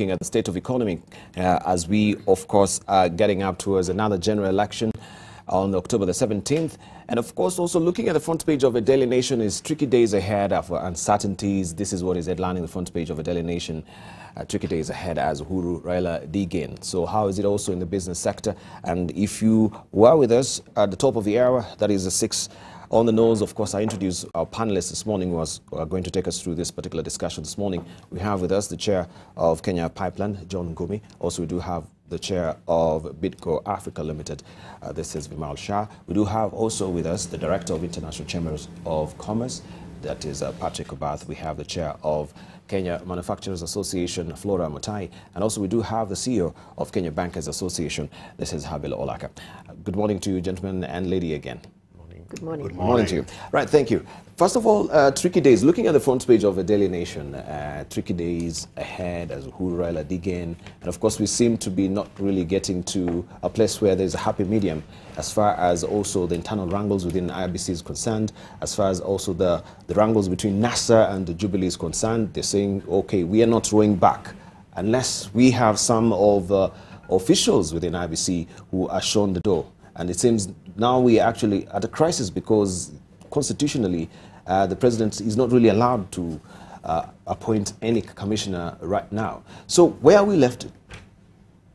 looking at the state of economy as we, of course, are getting up towards another general election on October the 17th. And of course, also looking at the front page of a Daily Nation is tricky days ahead of uncertainties. This is what is headlining the front page of a Daily Nation. Tricky days ahead as Uhuru Raila dig in. So how is it also in the business sector? And if you were with us at the top of the hour, that is the 6 on the nose. Of course, I introduced our panelists this morning who are going to take us through this particular discussion this morning. We have with us the chair of Kenya Pipeline, John Ngumi. Also, we do have the chair of BIDCO Africa Limited. This is Vimal Shah. We do have also with us the director of International Chambers of Commerce. That is Patrick Obath. We have the chair of Kenya Manufacturers Association, Flora MUTAHI, and also we do have the CEO of Kenya Bankers Association. This is Habil OLAKA. Good morning to you, gentlemen and lady again. Good morning. Good morning to you. Right, thank you. First of all, tricky days. Looking at the front page of the Daily Nation, tricky days ahead as Uhuru Raila dig in. And of course, we seem to be not really getting to a place where there's a happy medium as far as also the internal wrangles within IBC is concerned, as far as also the wrangles between NASA and the Jubilee is concerned. They're saying, okay, we are not rowing back unless we have some of the officials within IBC who are shown the door. And it seems now we are actually at a crisis because constitutionally the president is not really allowed to appoint any commissioner right now. So where are we left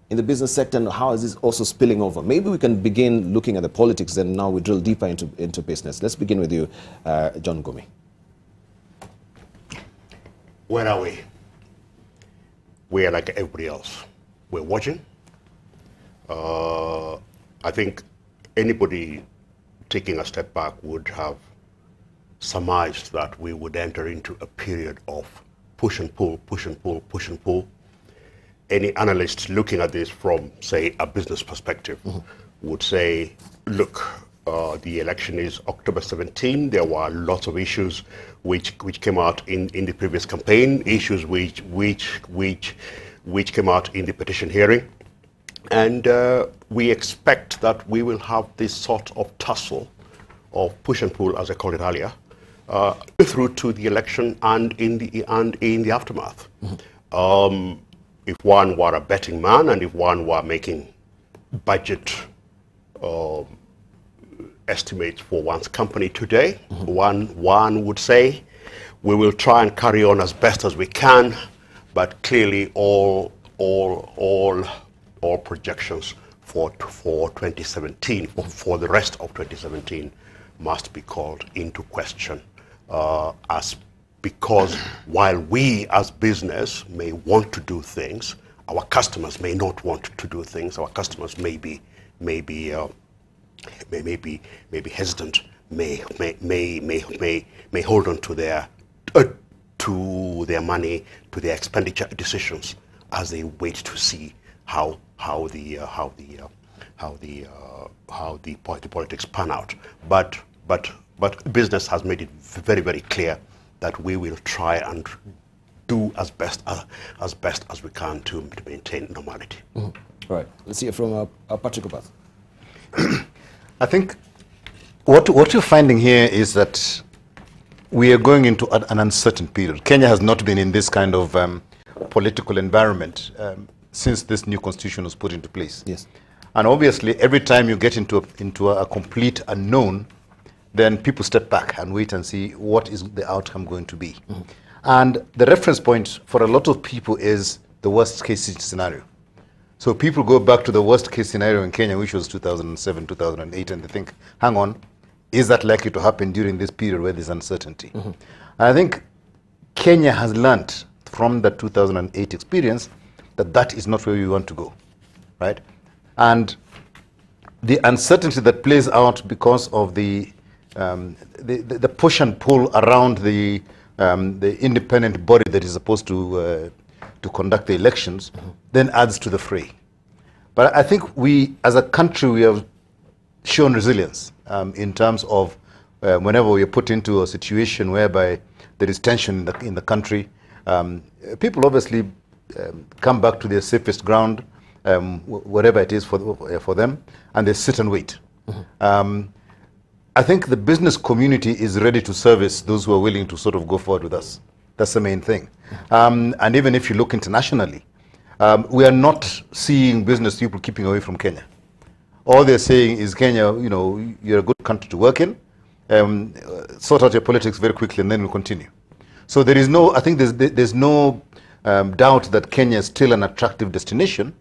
in the business sector and how is this also spilling over? Maybe we can begin looking at the politics and now we drill deeper into business. Let's begin with you, John Ngumi. Where are we? We are like everybody else. We're watching. I think anybody taking a step back would have surmised that we would enter into a period of push and pull, push and pull, push and pull. Any analyst looking at this from, say, a business perspective would say, look, the election is October 17. There were lots of issues which came out in the previous campaign, issues which came out in the petition hearing. And we expect that we will have this sort of tussle of push and pull, as I called it earlier, through to the election and in the aftermath. If one were a betting man and if one were making budget estimates for one's company today, one would say we will try and carry on as best as we can, but clearly all projections for 2017, for the rest of 2017, must be called into question. Because while we as business may want to do things, our customers may not want to do things. Our customers may be hesitant, may hold on to their money, to their expenditure decisions as they wait to see how the politics pan out. But business has made it very, very clear that we will try and do as best as we can to maintain normality. Right. Let's hear from Patrick Obath. I think what you're finding here is that we are going into an uncertain period. Kenya has not been in this kind of political environment since this new constitution was put into place. Yes. And obviously, every time you get into a complete unknown, then people step back and wait and see what is the outcome going to be. And the reference point for a lot of people is the worst case scenario. So people go back to the worst case scenario in Kenya, which was 2007, 2008, and they think, hang on, is that likely to happen during this period where there's uncertainty? And I think Kenya has learned from the 2008 experience that is not where we want to go, right? And the uncertainty that plays out because of the push and pull around the independent body that is supposed to conduct the elections then adds to the fray. But I think we, as a country, we have shown resilience in terms of whenever we are put into a situation whereby there is tension in the country, people obviously come back to their safest ground, whatever it is for them, and they sit and wait. I think the business community is ready to service those who are willing to sort of go forward with us. That's the main thing. And even if you look internationally, we are not seeing business people keeping away from Kenya. All they're saying is, Kenya, you know, you're a good country to work in. Sort out your politics very quickly, and then we'll continue. So there is no, I think there's no doubt that Kenya is still an attractive destination.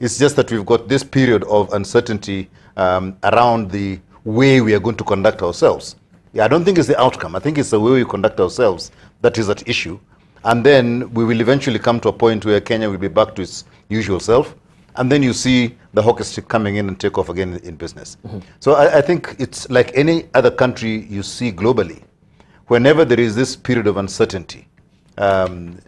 It's just that we've got this period of uncertainty around the way we are going to conduct ourselves. Yeah, I don't think it's the outcome. I think it's the way we conduct ourselves that is at issue. And then we will eventually come to a point where Kenya will be back to its usual self. And then you see the hockey stick coming in and take off again in business. So I think it's like any other country you see globally. Whenever there is this period of uncertainty and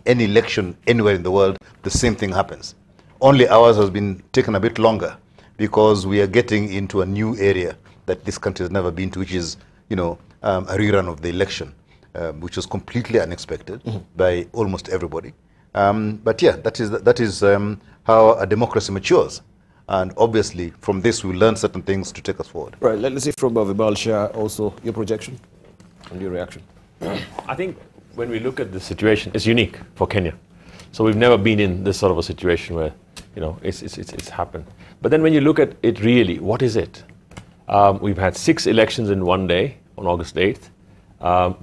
any election anywhere in the world, the same thing happens. Only ours has been taken a bit longer because we are getting into a new area that this country has never been to, which is, you know, a rerun of the election, which was completely unexpected by almost everybody. But yeah, that is how a democracy matures. And obviously, from this, we learn certain things to take us forward. Right, let's see from Vimal share also your projection and your reaction. I think when we look at the situation, it's unique for Kenya. So we've never been in this sort of a situation where, you know, it's happened. But then when you look at it really, what is it? We've had 6 elections in one day on August 8th.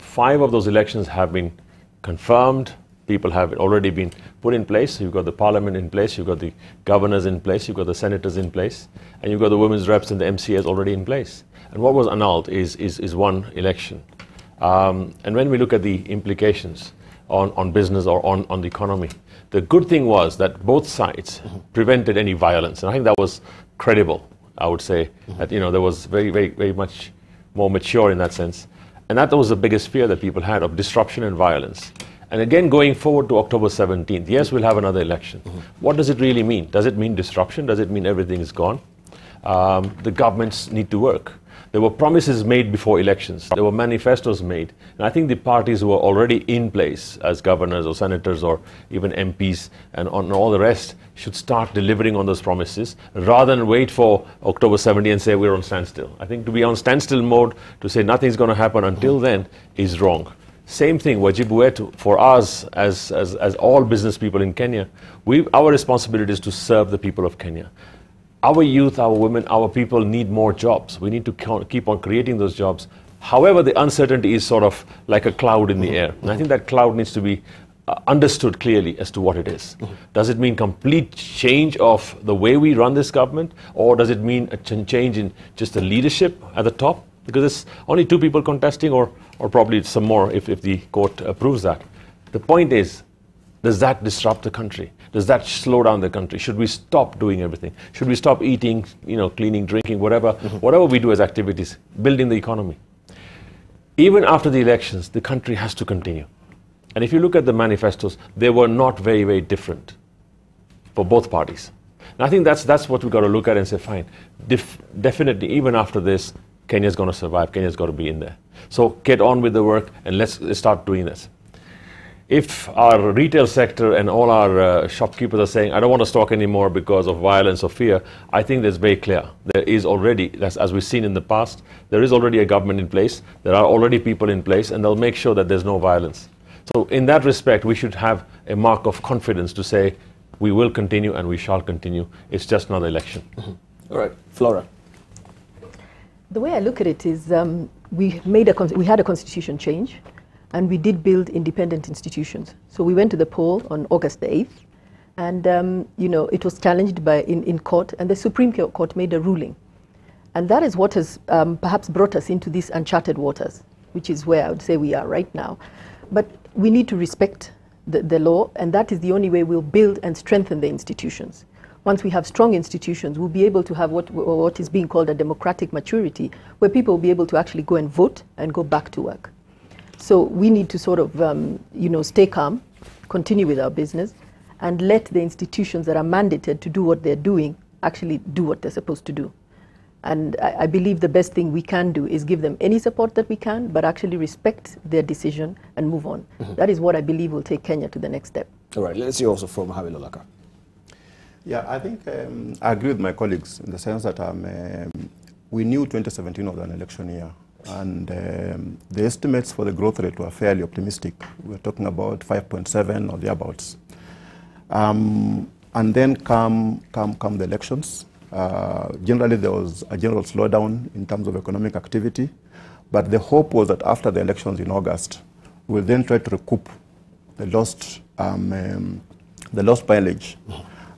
5 of those elections have been confirmed. People have already been put in place. You've got the parliament in place, you've got the governors in place, you've got the senators in place, and you've got the women's reps and the MCAs already in place. And what was annulled is one election. And when we look at the implications on business or on the economy, the good thing was that both sides prevented any violence. And I think that was credible, I would say. That, you know, there was very much more mature in that sense. And that was the biggest fear that people had, of disruption and violence. And again, going forward to October 17th, yes, we'll have another election. What does it really mean? Does it mean disruption? Does it mean everything is gone? The governments need to work. There were promises made before elections. There were manifestos made. And I think the parties who were already in place as governors or senators or even MPs and on all the rest should start delivering on those promises rather than wait for October 17th and say we're on standstill. I think to be on standstill mode, to say nothing's going to happen until then, is wrong. Same thing, Wajibu Wetu, for us as all business people in Kenya, our responsibility is to serve the people of Kenya. Our youth, our women, our people need more jobs. We need to keep on creating those jobs. However, the uncertainty is sort of like a cloud in the air. And I think that cloud needs to be understood clearly as to what it is. Does it mean complete change of the way we run this government? Or does it mean a change in just the leadership at the top? Because it's only 2 people contesting or probably some more if the court approves that. The point is, does that disrupt the country? Does that slow down the country? Should we stop doing everything? Should we stop eating, you know, cleaning, drinking, whatever we do as activities, building the economy? Even after the elections, the country has to continue. And if you look at the manifestos, they were not very different for both parties. And I think that's what we've got to look at and say, fine, definitely even after this, Kenya's going to survive, Kenya's got to be in there. So get on with the work and let's start doing this. If our retail sector and all our shopkeepers are saying, I don't want to stock anymore because of violence or fear, I think that's very clear. There is already, as we've seen in the past, there is already a government in place, there are already people in place, and they'll make sure that there's no violence. So in that respect, we should have a mark of confidence to say, we will continue and we shall continue. It's just another election. All right, Flora. The way I look at it is we had a constitution change. And we did build independent institutions. So we went to the poll on August the 8th, and you know, it was challenged in court, and the Supreme Court made a ruling. And that is what has perhaps brought us into these uncharted waters, which is where I would say we are right now. But we need to respect the law, and that is the only way we'll build and strengthen the institutions. Once we have strong institutions, we'll be able to have what is being called a democratic maturity, where people will be able to actually go and vote and go back to work. So we need to sort of, you know, stay calm, continue with our business, and let the institutions that are mandated to do what they're doing actually do what they're supposed to do. And I believe the best thing we can do is give them any support that we can, but actually respect their decision and move on. That is what I believe will take Kenya to the next step. All right, let's see also from Habil OLAKA. Yeah, I think I agree with my colleagues in the sense that we knew 2017 was an election year. And the estimates for the growth rate were fairly optimistic. We're talking about 5.7 or thereabouts. And then come the elections. Generally, there was a general slowdown in terms of economic activity, but the hope was that after the elections in August, we'll then try to recoup the lost mileage.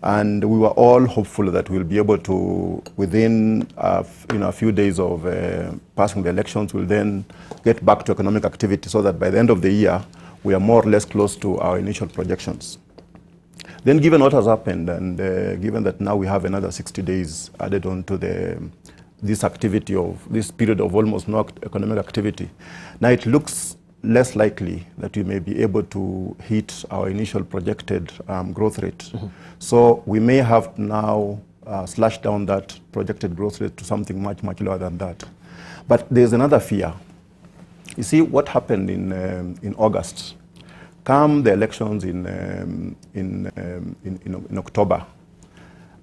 And we were all hopeful that we'll be able to, within a few days of passing the elections, we'll then get back to economic activity so that by the end of the year, we are more or less close to our initial projections. Then given what has happened and given that now we have another 60 days added on to this activity of this period of almost no economic activity, now it looks less likely that we may be able to hit our initial projected growth rate. So we may have now slashed down that projected growth rate to something much, much lower than that. But there's another fear. You see what happened in August. Come the elections in October,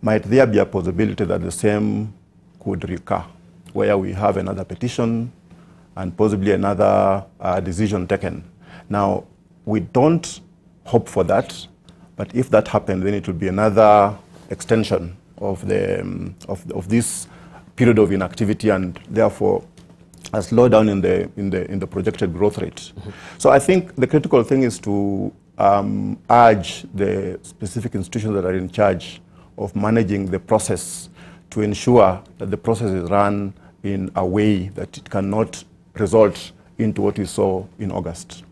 might there be a possibility that the same could recur, where we have another petition and possibly another decision taken? Now, we don't hope for that, but if that happens, then it will be another extension of this period of inactivity, and therefore a slowdown in the projected growth rate. So I think the critical thing is to urge the specific institutions that are in charge of managing the process to ensure that the process is run in a way that it cannot result into what we saw in August.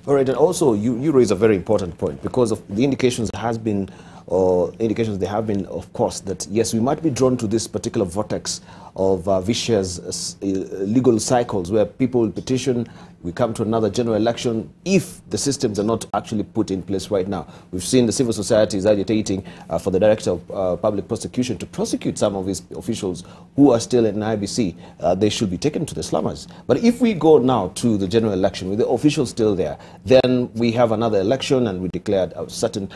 All right, and also you raise a very important point, because of the indications there have been, of course, that yes, we might be drawn to this particular vortex of vicious legal cycles where people will petition, we come to another general election if the systems are not actually put in place right now. We've seen the civil society is agitating for the Director of Public Prosecution to prosecute some of his officials who are still in IBC. They should be taken to the slummers. But if we go now to the general election with the officials still there, then we have another election and we declared a certain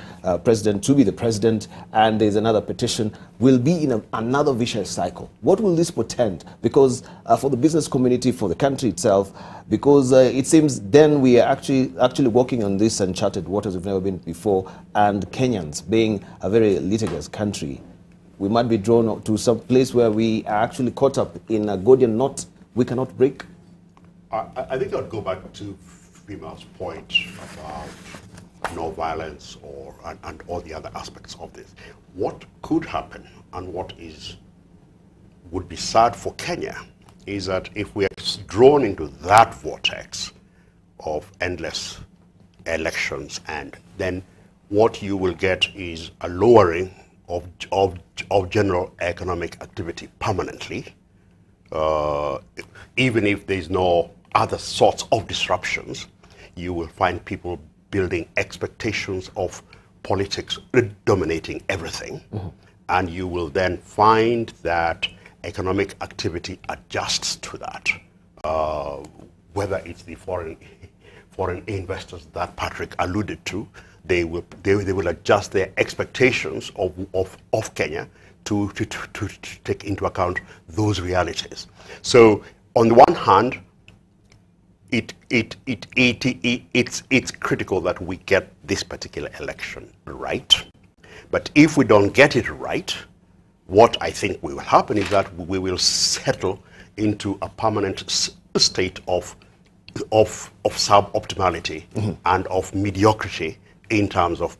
president to be the president, and there's another petition. We'll be in another vicious cycle. What will this portend? Because for the business community, for the country itself, because it seems then we are actually walking on this uncharted waters we've never been before, and Kenyans being a very litigious country, we might be drawn to some place where we are actually caught up in a Gordian knot we cannot break. I think I'd go back to Vimal's point about no violence and all the other aspects of this. What could happen and what would be sad for Kenya is that if we are drawn into that vortex of endless elections, and then what you will get is a lowering of general economic activity permanently, even if there's no other sorts of disruptions, you will find people building expectations of politics dominating everything, and you will then find that economic activity adjusts to that, whether it's the foreign investors that Patrick alluded to. They will adjust their expectations of Kenya to take into account those realities. So on the one hand, it's critical that we get this particular election right. But if we don't get it right, what I think will happen is that we will settle into a permanent state of suboptimality and of mediocrity in terms of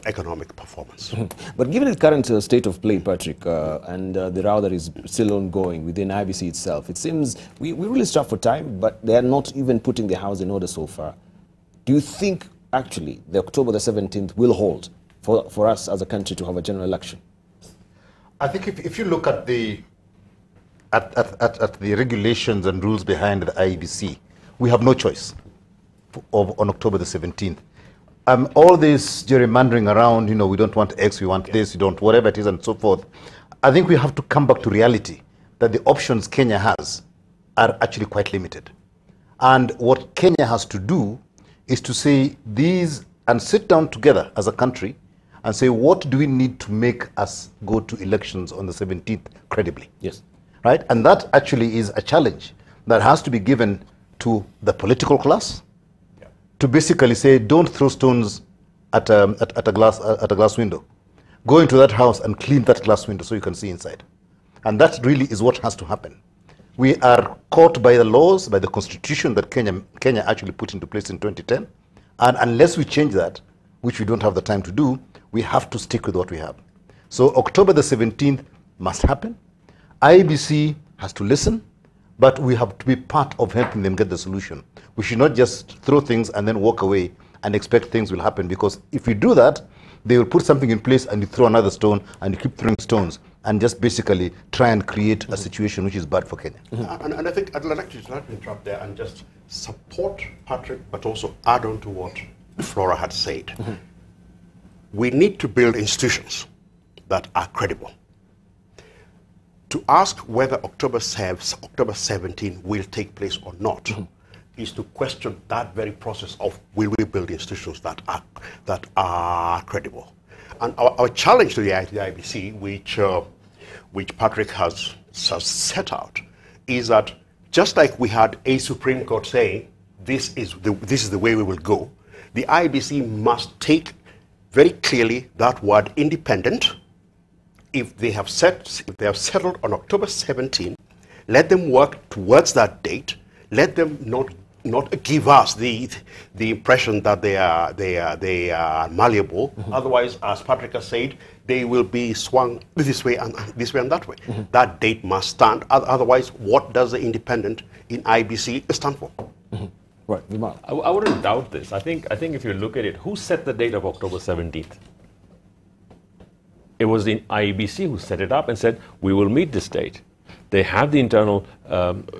economic performance. But given the current state of play, Patrick, and the row that is still ongoing within IBC itself, it seems we really strive for time, but they are not even putting their house in order so far. Do you think actually the October the 17th will hold for us as a country to have a general election? I think if you look at the regulations and rules behind the IEBC, we have no choice on October the 17th. All this gerrymandering around, we don't want X, we want this, we don't, whatever it is and so forth. I think we have to come back to reality that the options Kenya has are actually quite limited. And what Kenya has to do is to say these and sit down together as a country and say, what do we need to make us go to elections on the 17th credibly? Yes. Right? And that actually is a challenge that has to be given to the political class, to to basically say, don't throw stones at a glass window. Go into that house and clean that glass window so you can see inside. And that really is what has to happen. We are caught by the laws, by the constitution that Kenya actually put into place in 2010. And unless we change that, which we don't have the time to do, we have to stick with what we have. So October the 17th must happen. IEBC has to listen, but we have to be part of helping them get the solution. We should not just throw things and then walk away and expect things will happen, because if we do that, they will put something in place and you throw another stone and you keep throwing stones and just basically try and create a situation which is bad for Kenya. And I think I'd like to interrupt there and just support Patrick, but also add on to what Flora had said. We need to build institutions that are credible. To ask whether October 17 will take place or not is to question that very process of will we build institutions that are credible. And our challenge to the IBC, which Patrick has set out, is that just like we had a Supreme Court saying this is the way we will go, the IBC must take very clearly that word independent. If they have settled on October 17, let them work towards that date. Let them not give us the impression that they are malleable. Otherwise, as Patrick has said, they will be swung this way and that way. That date must stand. Otherwise, what does the independent in IBC stand for? Right, Vimal. I wouldn't doubt this. I think if you look at it, who set the date of October 17th? It was the IEBC who set it up and said, we will meet this date. They have the internal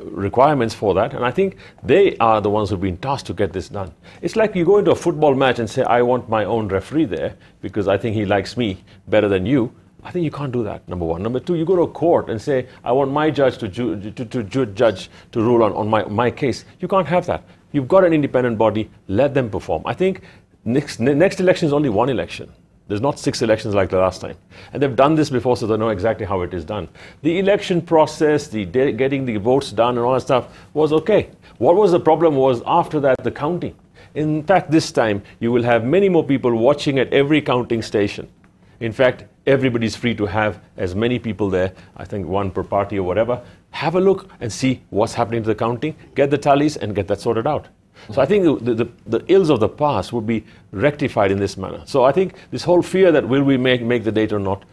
requirements for that, and I think they are the ones who've been tasked to get this done. It's like you go into a football match and say, I want my own referee there because I think he likes me better than you. I think you can't do that, number one. Number two, you go to a court and say, I want my judge to rule on my case. You can't have that. You've got an independent body, let them perform. I think next election is only one election. There's not 6 elections like the last time. And they've done this before, so they know exactly how it is done. The election process, getting the votes done and all that stuff was okay. What was the problem was after that, the counting. In fact, this time, you will have many more people watching at every counting station. In fact, everybody's free to have as many people there, I think 1 per party or whatever. Have a look and see what's happening to the counting, get the tallies and get that sorted out. So I think the ills of the past would be rectified in this manner. So I think this whole fear that will we make the date or not,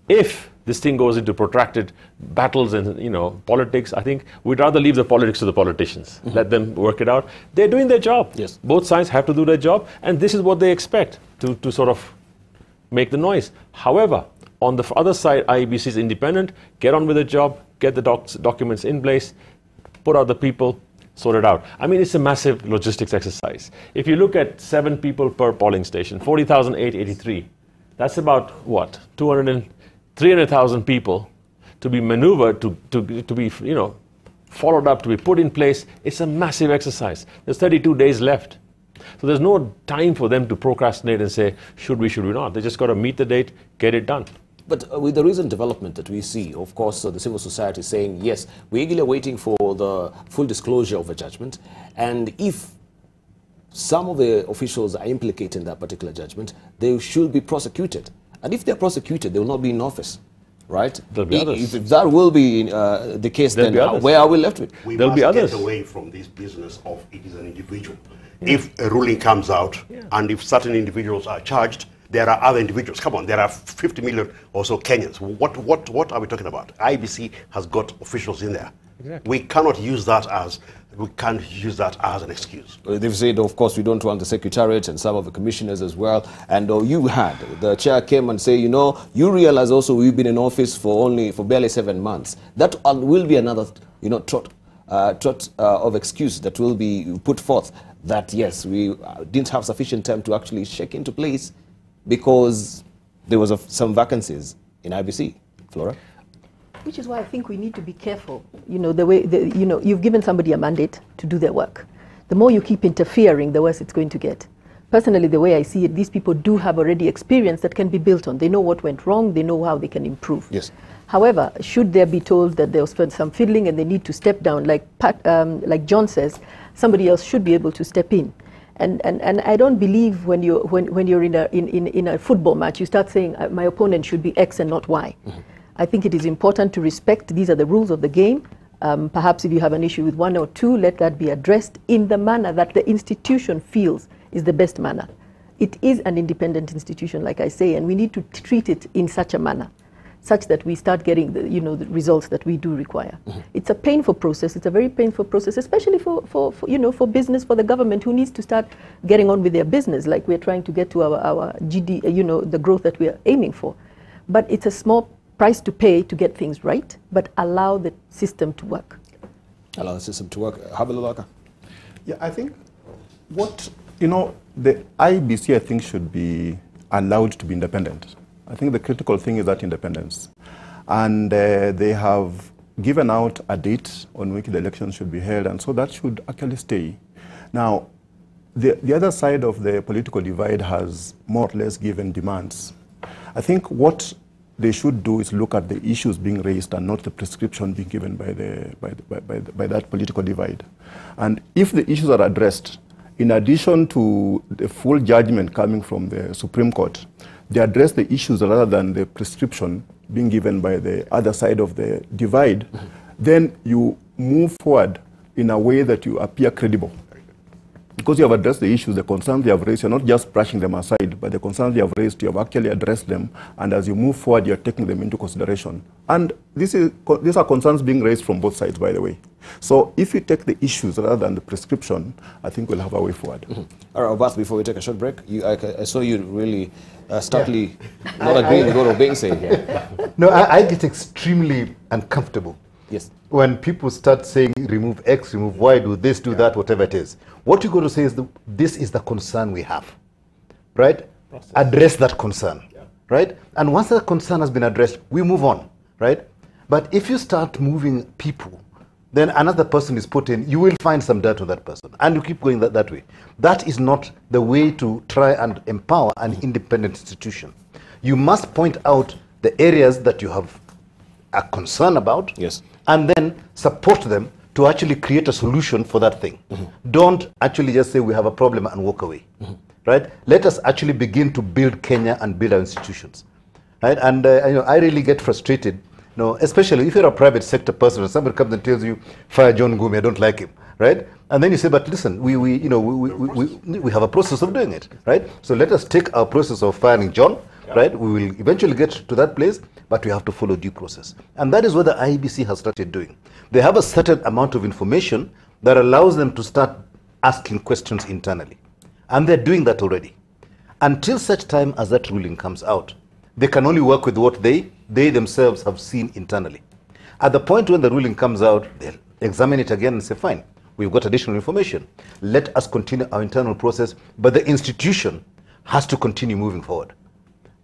if this thing goes into protracted battles and politics, I think we'd rather leave the politics to the politicians. Let them work it out. They're doing their job. Yes. Both sides have to do their job, and this is what they expect to sort of make the noise. However, on the other side, IEBC is independent, get on with the job, get the documents in place, put out the people, sort it out. I mean, it's a massive logistics exercise. If you look at 7 people per polling station, 40,883, that's about what? 300,000 people to be maneuvered, to be, followed up, to be put in place. It's a massive exercise. There's 32 days left. So there's no time for them to procrastinate and say, should we not? They just got to meet the date, get it done. But with the recent development that we see, of course, the civil society is saying, yes, we're eagerly waiting for the full disclosure of a judgment. And if some of the officials are implicated in that particular judgment, they should be prosecuted. And if they're prosecuted, they will not be in office, right? There'll be others. If that will be the case, then where are we left with? There'll be others. Get away from this business of it is an individual. Yeah. If a ruling comes out, and if certain individuals are charged, there are other individuals. Come on, there are 50 million or so Kenyans. What are we talking about? IBC has got officials in there. Exactly. We can't use that as an excuse. They've said, of course, we don't want the secretariat and some of the commissioners as well. And you had the chair came and say, you realize also we've been in office for barely 7 months. That will be another, trot of excuse that will be put forth. That yes, we didn't have sufficient time to actually shake into place, because there was some vacancies in IBC. Flora? Which is why I think we need to be careful. The way you've given somebody a mandate to do their work. The more you keep interfering, the worse it's going to get. Personally, the way I see it, these people do have already experience that can be built on. They know what went wrong. They know how they can improve. Yes. However, should there be told that there was some fiddling and they need to step down, like John says, somebody else should be able to step in. And I don't believe when you're in a football match, you start saying my opponent should be X and not Y. I think it is important to respect these are the rules of the game. Perhaps if you have an issue with one or two, let that be addressed in the manner that the institution feels is the best manner. It is an independent institution, like I say, and we need to treat it in such a manner, such that we start getting the, the results that we do require. It's a painful process. It's a very painful process, especially for business, for the government who needs to start getting on with their business, like we're trying to get to our GD, the growth that we're aiming for. But it's a small price to pay to get things right, but allow the system to work. Allow the system to work. Habil, OLAKA? Yeah, I think the IBC, I think, should be allowed to be independent. I think the critical thing is that independence. And they have given out a date on which the election should be held, and so that should actually stay. Now, the other side of the political divide has more or less given demands. I think what they should do is look at the issues being raised and not the prescription being given by that political divide. And if the issues are addressed, in addition to the full judgment coming from the Supreme Court, they address the issues rather than the prescription being given by the other side of the divide, then you move forward in a way that you appear credible. Because you have addressed the issues, the concerns they have raised, you're not just brushing them aside, but the concerns they have raised, you have actually addressed them, and as you move forward, you're taking them into consideration. And these are concerns being raised from both sides, by the way. So if you take the issues rather than the prescription, I think we'll have a way forward. All right, Obath, before we take a short break, I saw you really starkly not agreeing with what was being said here. No, I get extremely uncomfortable. Yes. When people start saying remove X, remove Y, do this, do that, whatever it is. What you got to say is this is the concern we have, right? Address that concern, right? And once that concern has been addressed, we move on, right? But if you start moving people, then another person is put in, you will find some dirt on that person, and you keep going that way. That is not the way to try and empower an independent institution. You must point out the areas that you have a concern about, yes, and then support them to actually create a solution for that thing. Don't actually just say we have a problem and walk away, right? Let us actually begin to build Kenya and build our institutions, right? And I really get frustrated, especially if you're a private sector person and somebody comes and tells you, fire John NGUMI, I don't like him, right? And then you say, but listen, we have a process of doing it, right? So let us take our process of firing John, right? We will eventually get to that place, but we have to follow due process. And that is what the IEBC has started doing. They have a certain amount of information that allows them to start asking questions internally. And they're doing that already. Until such time as that ruling comes out, they can only work with what they themselves have seen internally. At the point when the ruling comes out, they'll examine it again and say, fine, we've got additional information. Let us continue our internal process, but the institution has to continue moving forward.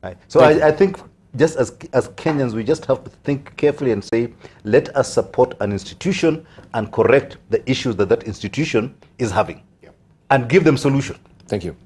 Right? So I think just as Kenyans, we just have to think carefully and say, let us support an institution and correct the issues that that institution is having and give them solution. Thank you.